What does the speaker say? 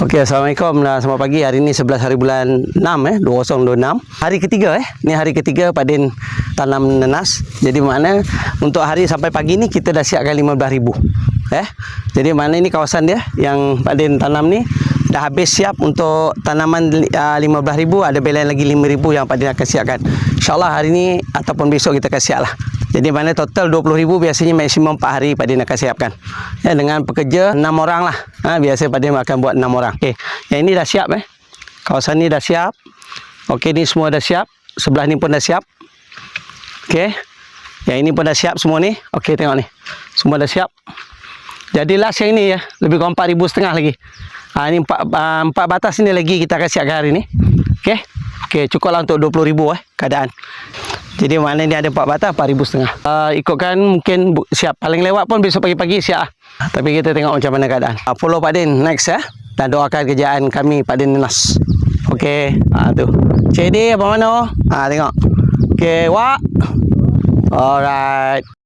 Okey, Assalamualaikum dan selamat pagi. Hari ni 11 hari bulan 6 2026. Hari ketiga Ni hari ketiga Pak Din tanam nenas. Jadi makna untuk hari sampai pagi ni kita dah siapkan 15,000. Jadi mana ni kawasan dia yang Pak Din tanam ni dah habis siap untuk tanaman 15,000, ada belayan lagi 5,000 yang Pak Din akan siapkan. InsyaAllah hari ni ataupun besok kita akan siap lah. Jadi mana total 20,000, biasanya maksimum 4 hari Pak Din akan siapkan. Dengan pekerja 6 orang lah. Biasa Pak Din akan buat 6 orang. Okey, yang ini dah siap Kawasan ni dah siap. Okey, ni semua dah siap. Sebelah ni pun dah siap. Okey. Yang ini pun dah siap semua ni. Okey, tengok ni. Semua dah siap. Jadi last yang ini lebih kurang 4,500 lagi. Ini 4 batas ni lagi kita akan siapkan hari ni. Okey. Okey, cukuplah untuk 20,000 keadaan. Jadi mana ni ada 4 batas 4,500. Ikutkan mungkin siap. Paling lewat pun besok pagi-pagi siap. Tapi kita tengok macam mana keadaan. Follow Pak Din next dan doakan kerjaan kami Pak Din Nenas. Okey, tu. Cik Di apa mana? Tengok. Okey, Wak. Alright.